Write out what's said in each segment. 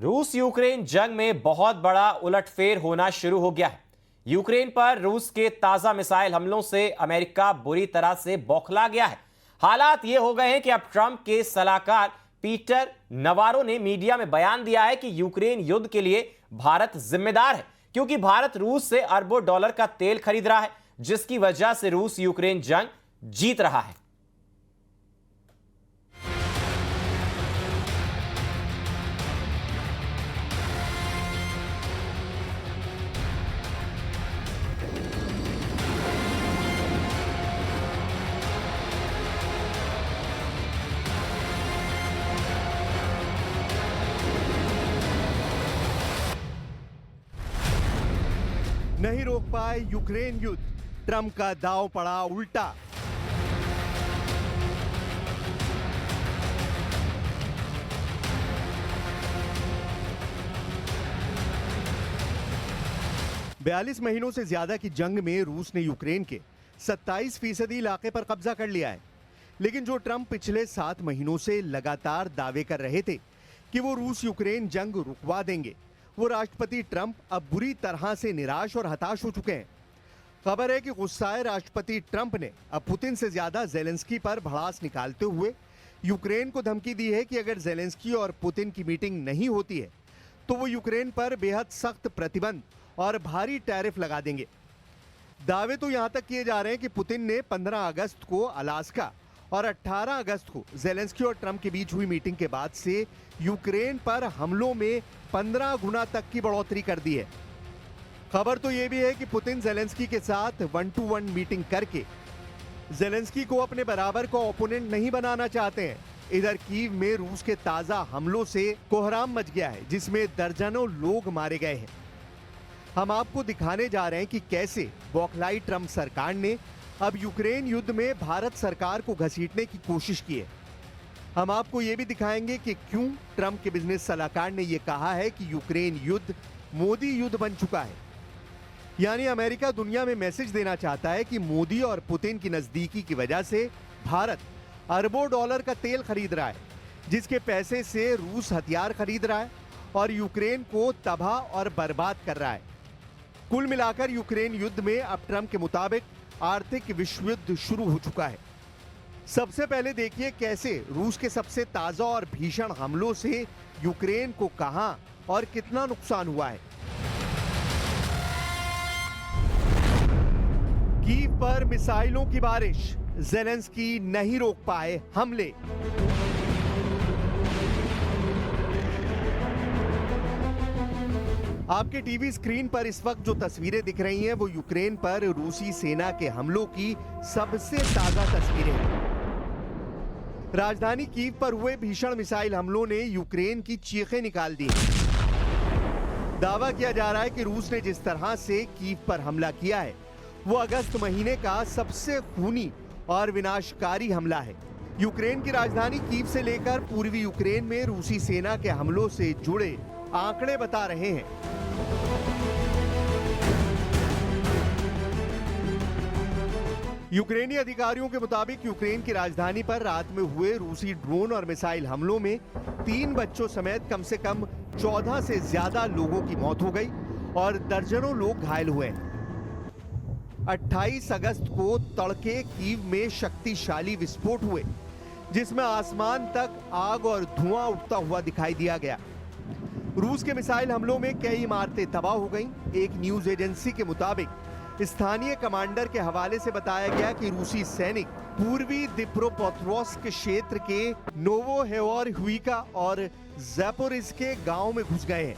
रूस यूक्रेन जंग में बहुत बड़ा उलटफेर होना शुरू हो गया है। यूक्रेन पर रूस के ताजा मिसाइल हमलों से अमेरिका बुरी तरह से बौखला गया है। हालात ये हो गए हैं कि अब ट्रंप के सलाहकार पीटर नवारो ने मीडिया में बयान दिया है कि यूक्रेन युद्ध के लिए भारत जिम्मेदार है, क्योंकि भारत रूस से अरबों डॉलर का तेल खरीद रहा है, जिसकी वजह से रूस यूक्रेन जंग जीत रहा है। नहीं रोक पाए यूक्रेन युद्ध, ट्रंप का दांव पड़ा उल्टा। बयालीस महीनों से ज्यादा की जंग में रूस ने यूक्रेन के 27% इलाके पर कब्जा कर लिया है। लेकिन जो ट्रंप पिछले 7 महीनों से लगातार दावे कर रहे थे कि वो रूस यूक्रेन जंग रुकवा देंगे, वो राष्ट्रपति ट्रंप अब बुरी तरह से निराश और हताश हो चुके हैं। खबर है कि गुस्साए राष्ट्रपति ट्रंप ने अब पुतिन से ज्यादा जेलेंस्की पर भड़ास निकालते हुए यूक्रेन को धमकी दी है कि अगर जेलेंस्की और पुतिन की मीटिंग नहीं होती है तो वो यूक्रेन पर बेहद सख्त प्रतिबंध और भारी टैरिफ लगा देंगे। दावे तो यहां तक किए जा रहे हैं कि पुतिन ने 15 अगस्त को अलास्का और 18 अगस्त को जेलेंस्की और ट्रंप के बीच हुई मीटिंग के बाद से यूक्रेन पर हमलों में 15 गुना तक की बढ़ोतरी कर दी है। खबर तो यह भी है कि पुतिन जेलेंस्की के साथ 1-to-1 मीटिंग करके जेलेंस्की को अपने बराबर का ओपोनेंट नहीं बनाना चाहते हैं। इधर कीव में रूस के ताजा हमलों से कोहराम मच गया है, जिसमें दर्जनों लोग मारे गए हैं। हम आपको दिखाने जा रहे हैं कि कैसे बौखलाई ट्रंप सरकार ने अब यूक्रेन युद्ध में भारत सरकार को घसीटने की कोशिश की है। हम आपको यह भी दिखाएंगे कि क्यों ट्रंप के बिजनेस सलाहकार ने यह कहा है कि यूक्रेन युद्ध मोदी युद्ध बन चुका है। यानी अमेरिका दुनिया में मैसेज देना चाहता है कि मोदी और पुतिन की नजदीकी की वजह से भारत अरबों डॉलर का तेल खरीद रहा है, जिसके पैसे से रूस हथियार खरीद रहा है और यूक्रेन को तबाह और बर्बाद कर रहा है। कुल मिलाकर यूक्रेन युद्ध में अब ट्रंप के मुताबिक आर्थिक विश्व युद्ध शुरू हो चुका है। सबसे पहले देखिए कैसे रूस के सबसे ताजा और भीषण हमलों से यूक्रेन को कहां और कितना नुकसान हुआ है। कीव पर मिसाइलों की बारिश, जेलेंस्की नहीं रोक पाए हमले। आपके टीवी स्क्रीन पर इस वक्त जो तस्वीरें दिख रही हैं वो यूक्रेन पर रूसी सेना के हमलों की सबसे ताजा तस्वीरें हैं। राजधानी कीव पर हुए भीषण मिसाइल हमलों ने यूक्रेन की चीखें निकाल दी। दावा किया जा रहा है कि रूस ने जिस तरह से कीव पर हमला किया है वो अगस्त महीने का सबसे खूनी और विनाशकारी हमला है। यूक्रेन की राजधानी कीव से लेकर पूर्वी यूक्रेन में रूसी सेना के हमलों से जुड़े आंकड़े बता रहे हैं। यूक्रेनी अधिकारियों के मुताबिक यूक्रेन की राजधानी पर रात में हुए रूसी ड्रोन और मिसाइल हमलों में 3 बच्चों समेत कम से कम 14 से ज्यादा लोगों की मौत हो गई और दर्जनों लोग घायल हुए। 28 अगस्त को तड़के कीव में शक्तिशाली विस्फोट हुए, जिसमें आसमान तक आग और धुआं उठता हुआ दिखाई दिया गया। रूस के मिसाइल हमलों में कई इमारतें तबाह हो गईं। एक न्यूज एजेंसी के मुताबिक स्थानीय कमांडर के हवाले से बताया गया कि रूसी सैनिक पूर्वी दिप्रोपेट्रोव्स्क क्षेत्र के नोवोहेओरहुइका और ज़ैपोरिज़्के गांव में घुस गए हैं,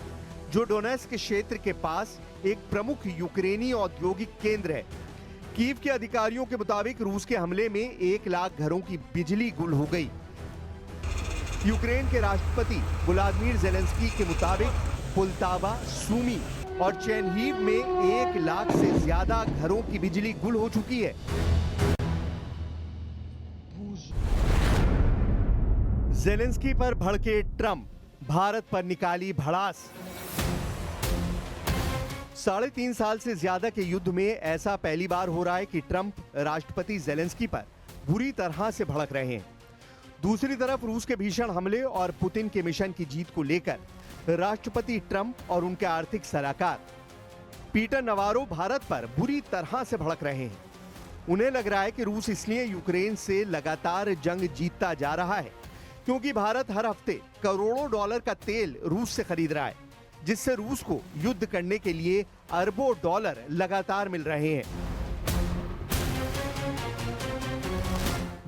जो डोनेत्स्क क्षेत्र के पास एक प्रमुख यूक्रेनी औद्योगिक केंद्र है। कीव के अधिकारियों के मुताबिक रूस के हमले में 1 लाख घरों की बिजली गुल हो गई। यूक्रेन के राष्ट्रपति व्लादिमीर जेलेंस्की के मुताबिक पुलतावा, सूमी और चेरनीहिव में 1 लाख से ज्यादा घरों की बिजली गुल हो चुकी है। जेलेंस्की पर भड़के ट्रंप, भारत पर निकाली भड़ास। 3.5 साल से ज्यादा के युद्ध में ऐसा पहली बार हो रहा है कि ट्रंप राष्ट्रपति जेलेंस्की पर बुरी तरह से भड़क रहे हैं। दूसरी तरफ रूस के भीषण हमले और पुतिन के मिशन की जीत को लेकर राष्ट्रपति ट्रंप और उनके आर्थिक सलाहकार पीटर नवारो भारत पर बुरी तरह से भड़क रहे हैं। उन्हें लग रहा है कि रूस इसलिए यूक्रेन से लगातार जंग जीतता जा रहा है क्योंकि भारत हर हफ्ते करोड़ों डॉलर का तेल रूस से खरीद रहा है, जिससे रूस को युद्ध करने के लिए अरबों डॉलर लगातार मिल रहे हैं।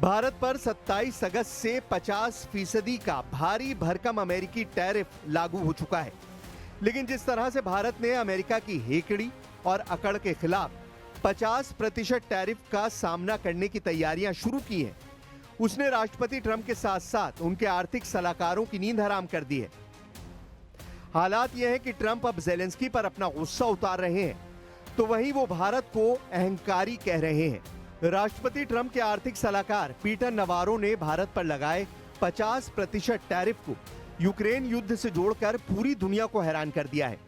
भारत पर 27 अगस्त से 50% का भारी भरकम अमेरिकी टैरिफ लागू हो चुका है, लेकिन जिस तरह से भारत ने अमेरिका की हेकड़ी और अकड़ के खिलाफ 50% टैरिफ का सामना करने की तैयारियां शुरू की हैं, उसने राष्ट्रपति ट्रंप के साथ साथ उनके आर्थिक सलाहकारों की नींद हराम कर दी है। हालात यह है कि ट्रंप अब ज़ेलेंस्की पर अपना गुस्सा उतार रहे हैं, तो वहीं वो भारत को अहंकारी कह रहे हैं। राष्ट्रपति ट्रंप के आर्थिक सलाहकार पीटर नवारो ने भारत पर लगाए 50% टैरिफ को यूक्रेन युद्ध से जोड़कर पूरी दुनिया को हैरान कर दिया है।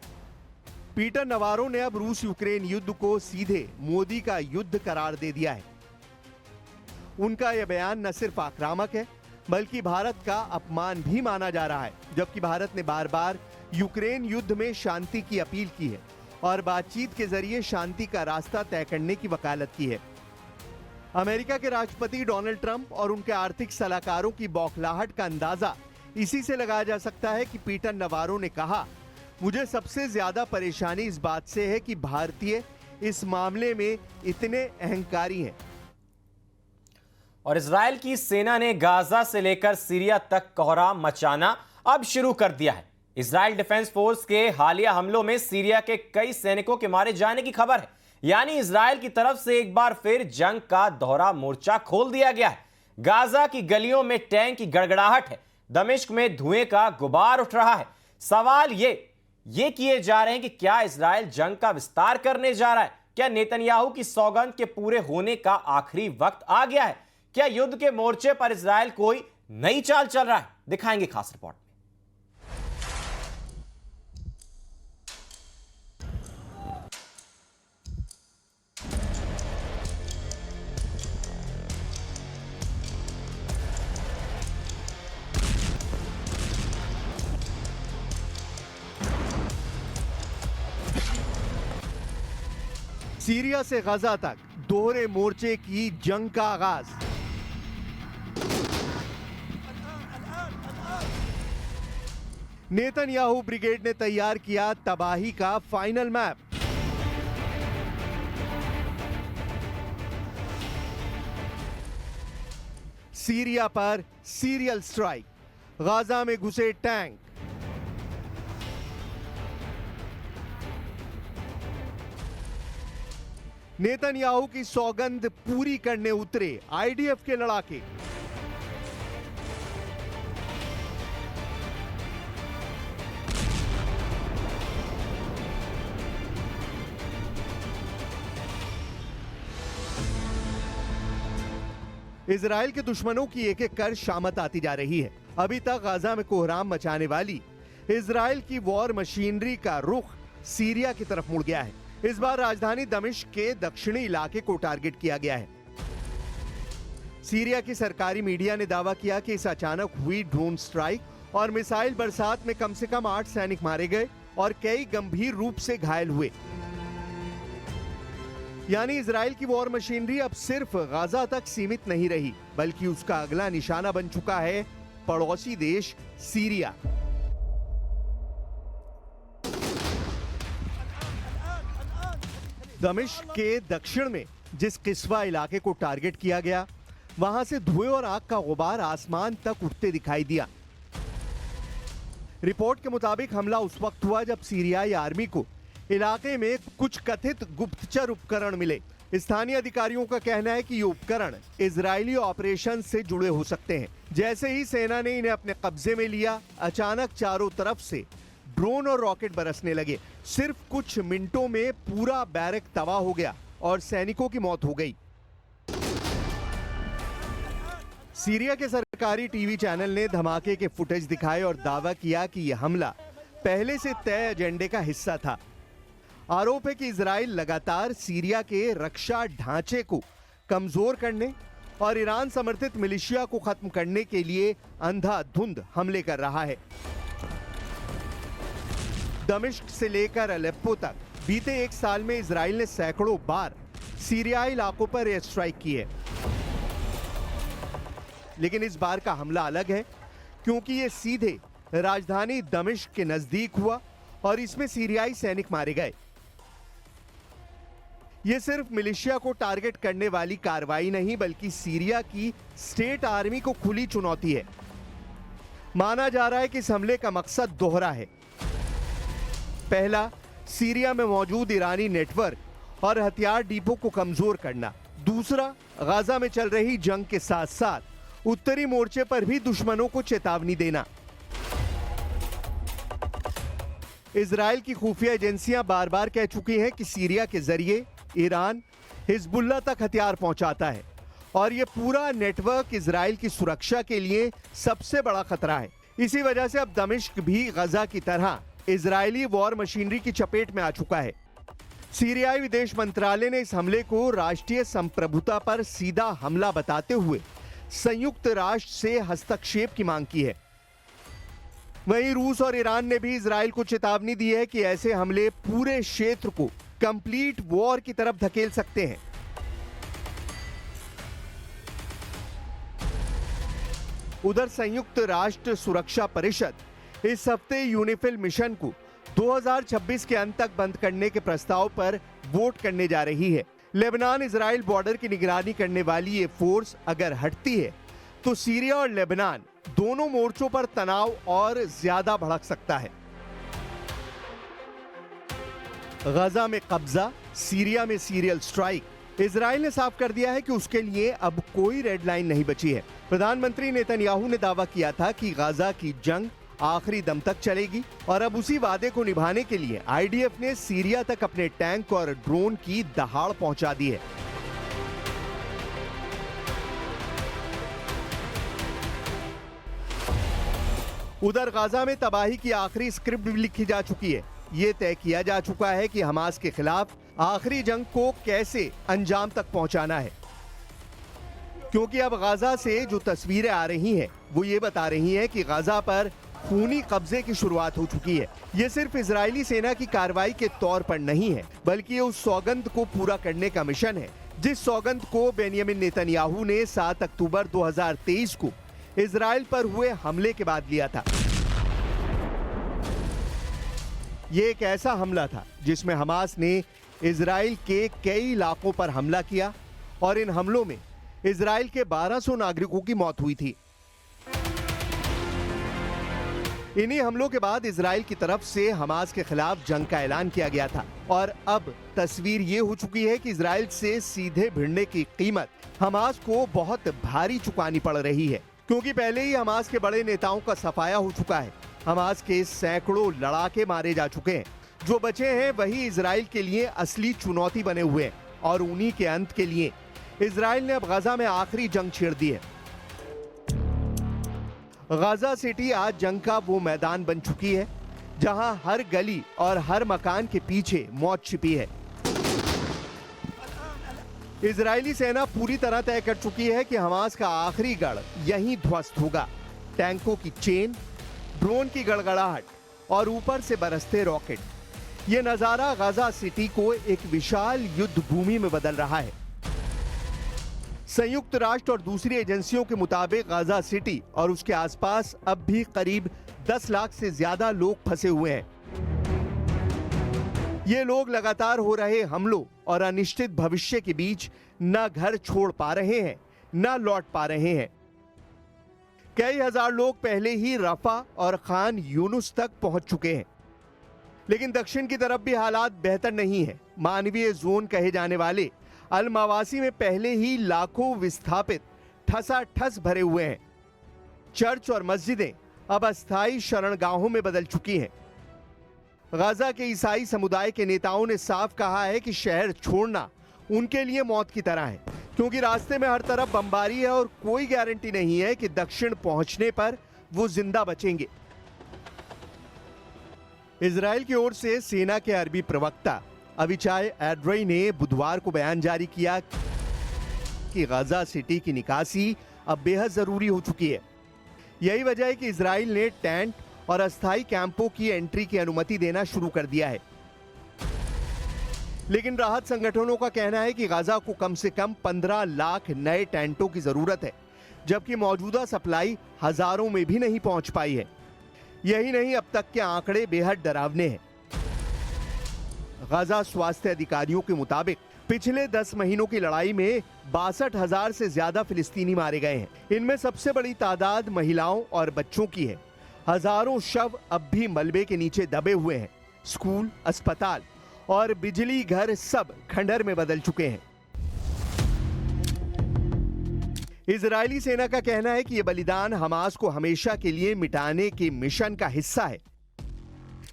पीटर नवारो ने अब रूस यूक्रेन युद्ध को सीधे मोदी का युद्ध करार दे दिया है। उनका यह बयान न सिर्फ आक्रामक है बल्कि भारत का अपमान भी माना जा रहा है, जबकि भारत ने बार बार यूक्रेन युद्ध में शांति की अपील की है और बातचीत के जरिए शांति का रास्ता तय करने की वकालत की है। अमेरिका के राष्ट्रपति डोनाल्ड ट्रंप और उनके आर्थिक सलाहकारों की बौखलाहट का अंदाजा इसी से लगाया जा सकता है कि पीटर नवारो ने कहा, मुझे सबसे ज्यादा परेशानी इस बात से है कि भारतीय इस मामले में इतने अहंकारी हैं। और इजराइल की सेना ने गाजा से लेकर सीरिया तक कोहराम मचाना अब शुरू कर दिया है। इजराइल डिफेंस फोर्स के हालिया हमलों में सीरिया के कई सैनिकों के मारे जाने की खबर है, यानी इजराइल की तरफ से एक बार फिर जंग का दोहरा मोर्चा खोल दिया गया है। गाजा की गलियों में टैंक की गड़गड़ाहट है, दमिश्क में धुएं का गुबार उठ रहा है। सवाल ये किए जा रहे हैं कि क्या इजराइल जंग का विस्तार करने जा रहा है? क्या नेतन्याहू की सौगंध के पूरे होने का आखिरी वक्त आ गया है? क्या युद्ध के मोर्चे पर इजराइल कोई नई चाल चल रहा है? दिखाएंगे खास रिपोर्ट में। सीरिया से गजा तक दोहरे मोर्चे की जंग का आगाज। नेतन्याहू ब्रिगेड ने तैयार किया तबाही का फाइनल मैप। सीरिया पर सीरियल स्ट्राइक, गाजा में घुसे टैंक। नेतन्याहू की सौगंध पूरी करने उतरे आईडीएफ के लड़ाके। इजराइल के दुश्मनों की एक एक कर शामत आती जा रही है। अभी तक गाजा में कोहराम मचाने वाली इजराइल की वॉर मशीनरी का रुख सीरिया की तरफ मुड़ गया है। इस बार राजधानी दमिश्क के दक्षिणी इलाके को टारगेट किया गया है। सीरिया की सरकारी मीडिया ने दावा किया कि इस अचानक हुई ड्रोन स्ट्राइक और मिसाइल बरसात में कम से कम 8 सैनिक मारे गए और कई गंभीर रूप से घायल हुए। यानी इजराइल की वॉर मशीनरी अब सिर्फ गाजा तक सीमित नहीं रही, बल्कि उसका अगला निशाना बन चुका है पड़ोसी देश सीरिया। दमिश्क के दक्षिण में जिस किस्वा इलाके को टारगेट किया गया, वहां से धुएं और आग का गुबार आसमान तक उठते दिखाई दिया। रिपोर्ट के मुताबिक हमला उस वक्त हुआ जब सीरियाई आर्मी को इलाके में कुछ कथित गुप्तचर उपकरण मिले। स्थानीय अधिकारियों का कहना है कि ये उपकरण इजरायली ऑपरेशन से जुड़े हो सकते हैं। जैसे ही सेना ने इन्हें अपने कब्जे में लिया, अचानक चारों तरफ से ड्रोन और रॉकेट बरसने लगे। सिर्फ कुछ मिनटों में पूरा बैरक तबाह हो गया और सैनिकों की मौत हो गई। सीरिया के सरकारी टीवी चैनल ने धमाके के फुटेज दिखाए और दावा किया कि यह हमला पहले से तय एजेंडे का हिस्सा था। आरोप है कि इजराइल लगातार सीरिया के रक्षा ढांचे को कमजोर करने और ईरान समर्थित मिलिशिया को खत्म करने के लिए अंधाधुंध हमले कर रहा है। दमिश्क से लेकर अलेप्पो तक बीते एक साल में इजराइल ने सैकड़ों बार सीरियाई इलाकों पर एयर स्ट्राइक की है। लेकिन इस बार का हमला अलग है क्योंकि ये सीधे राजधानी दमिश्क के नजदीक हुआ और इसमें सीरियाई सैनिक मारे गए। ये सिर्फ मिलिशिया को टारगेट करने वाली कार्रवाई नहीं बल्कि सीरिया की स्टेट आर्मी को खुली चुनौती है। माना जा रहा है कि इस हमले का मकसद दोहरा है। पहला, सीरिया में मौजूद ईरानी नेटवर्क और हथियार डिपो को कमजोर करना। दूसरा, गाजा में चल रही जंग के साथ साथ उत्तरी मोर्चे पर भी दुश्मनों को चेतावनी देना। इजराइल की खुफिया एजेंसियां बार बार कह चुकी हैं कि सीरिया के जरिए ईरान हिजबुल्लाह तक हथियार पहुंचाता है और यह पूरा नेटवर्क इजराइल की सुरक्षा के लिए सबसे बड़ा खतरा है। इसी वजह से अब दमिश्क भी गजा की तरह इजरायली वॉर मशीनरी की चपेट में आ चुका है। सीरियाई विदेश मंत्रालय ने इस हमले को राष्ट्रीय संप्रभुता पर सीधा हमला बताते हुए संयुक्त राष्ट्र से हस्तक्षेप की मांग की है। वहीं रूस और ईरान ने भी इजराइल को चेतावनी दी है कि ऐसे हमले पूरे क्षेत्र को कंप्लीट वॉर की तरफ धकेल सकते हैं। उधर संयुक्त राष्ट्र सुरक्षा परिषद इस हफ्ते यूनिफिल मिशन को 2026 के अंत तक बंद करने के प्रस्ताव पर वोट करने जा रही है। लेबनान इजराइल बॉर्डर की निगरानी करने वाली ये फोर्स अगर हटती है तो सीरिया और लेबनान दोनों मोर्चों पर तनाव और ज्यादा भड़क सकता है। गजा में कब्जा, सीरिया में सीरियल स्ट्राइक। इजराइल ने साफ कर दिया है कि उसके लिए अब कोई रेड लाइन नहीं बची है। प्रधानमंत्री नेतन्याहू ने दावा किया था कि गाजा की जंग आखिरी दम तक चलेगी और अब उसी वादे को निभाने के लिए आईडीएफ ने सीरिया तक अपने टैंक और ड्रोन की दहाड़ पहुंचा दी है। उधर गाजा में तबाही की आखिरी स्क्रिप्ट भी लिखी जा चुकी है। ये तय किया जा चुका है कि हमास के खिलाफ आखिरी जंग को कैसे अंजाम तक पहुंचाना है, क्योंकि अब गाजा से जो तस्वीरें आ रही हैं वो ये बता रही हैं कि गाजा पर खूनी कब्जे की शुरुआत हो चुकी है। ये सिर्फ इजरायली सेना की कार्रवाई के तौर पर नहीं है बल्कि ये उस सौगंध को पूरा करने का मिशन है जिस सौगंध को बेंयामिन नेतन्याहू ने 7 अक्टूबर 2023 को इजराइल पर हुए हमले के बाद लिया था। ये एक ऐसा हमला था जिसमें हमास ने इजराइल के कई इलाकों पर हमला किया और इन हमलों में इजराइल के 1200 नागरिकों की मौत हुई थी। इन्हीं हमलों के बाद इजराइल की तरफ से हमास के खिलाफ जंग का ऐलान किया गया था और अब तस्वीर ये हो चुकी है कि इजराइल से सीधे भिड़ने की कीमत हमास को बहुत भारी चुकानी पड़ रही है, क्योंकि पहले ही हमास के बड़े नेताओं का सफाया हो चुका है। हमास के सैकड़ों लड़ाके मारे जा चुके हैं। जो बचे हैं वही इजराइल के लिए असली चुनौती बने हुए हैं और उन्हीं के अंत के लिए इजराइल ने अब गाजा में आखिरी जंग छेड़ दी है। गाजा सिटी आज जंग का वो मैदान बन चुकी है जहां हर गली और हर मकान के पीछे मौत छिपी है। इजरायली सेना पूरी तरह तय कर चुकी है कि हमास का आखिरी गढ़ यहीं ध्वस्त होगा। टैंकों की चेन, ड्रोन की गड़गड़ाहट और ऊपर से बरसते रॉकेट, ये नजारा गाजा सिटी को एक विशाल युद्ध भूमि में बदल रहा है। संयुक्त राष्ट्र और दूसरी एजेंसियों के मुताबिक गाजा सिटी और उसके आसपास अब भी करीब 10 लाख से ज्यादा लोग फंसे हुए हैं। ये लोग लगातार हो रहे हमलों और अनिश्चित भविष्य के बीच न घर छोड़ पा रहे हैं न लौट पा रहे हैं। कई हजार लोग पहले ही रफा और खान यूनुस तक पहुंच चुके हैं, लेकिन दक्षिण की तरफ भी हालात बेहतर नहीं है। मानवीय जोन कहे जाने वाले अल मवासी में पहले ही लाखों विस्थापित ठसाठस भरे हुए हैं। चर्च और मस्जिदें अब अस्थायी शरणगाहों में बदल चुकी हैं। गाजा के ईसाई समुदाय के नेताओं ने साफ कहा है कि शहर छोड़ना उनके लिए मौत की तरह है, क्योंकि रास्ते में हर तरफ बमबारी है और कोई गारंटी नहीं है कि दक्षिण पहुंचने पर वो जिंदा बचेंगे। इजराइल की ओर से सेना के अरबी प्रवक्ता अविचाय एड्रई ने बुधवार को बयान जारी किया कि गाजा सिटी की निकासी अब बेहद जरूरी हो चुकी है। यही वजह है कि इजराइल ने टेंट और अस्थायी कैंपों की एंट्री की अनुमति देना शुरू कर दिया है। लेकिन राहत संगठनों का कहना है कि गाजा को कम से कम 15 लाख नए टेंटों की जरूरत है, जबकि मौजूदा सप्लाई हजारों में भी नहीं पहुंच पाई है। यही नहीं, अब तक के आंकड़े बेहद डरावने हैं। गाजा स्वास्थ्य अधिकारियों के मुताबिक पिछले 10 महीनों की लड़ाई में 62,000 से ज्यादा फिलिस्तीनी मारे गए हैं। इनमें सबसे बड़ी तादाद महिलाओं और बच्चों की है। हजारों शव अब भी मलबे के नीचे दबे हुए हैं। स्कूल, अस्पताल और बिजली घर सब खंडहर में बदल चुके हैं। इजरायली सेना का कहना है कि यह बलिदान हमास को हमेशा के लिए मिटाने के मिशन का हिस्सा है।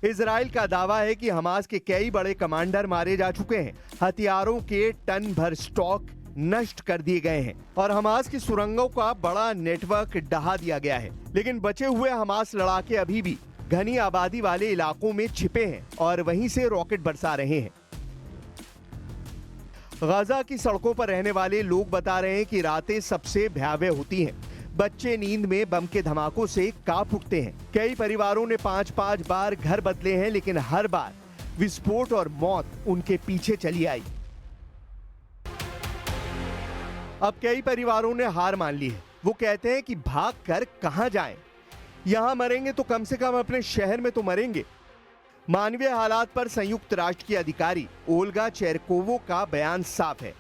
इजराइल का दावा है कि हमास के कई बड़े कमांडर मारे जा चुके हैं, हथियारों के टन भर स्टॉक नष्ट कर दिए गए हैं और हमास की सुरंगों का बड़ा नेटवर्क ढहा दिया गया है। लेकिन बचे हुए हमास लड़ाके अभी भी घनी आबादी वाले इलाकों में छिपे हैं और वहीं से रॉकेट बरसा रहे हैं। गाजा की सड़कों पर रहने वाले लोग बता रहे हैं कि रातें सबसे भयावह होती हैं। बच्चे नींद में बम के धमाकों से कांप उठते हैं। कई परिवारों ने 5-5 बार घर बदले हैं, लेकिन हर बार विस्फोट और मौत उनके पीछे चली आई। अब कई परिवारों ने हार मान ली है। वो कहते हैं कि भाग कर कहां जाएं? यहां मरेंगे तो कम से कम अपने शहर में तो मरेंगे। मानवीय हालात पर संयुक्त राष्ट्र की अधिकारी ओल्गा चेरकोवो का बयान साफ है।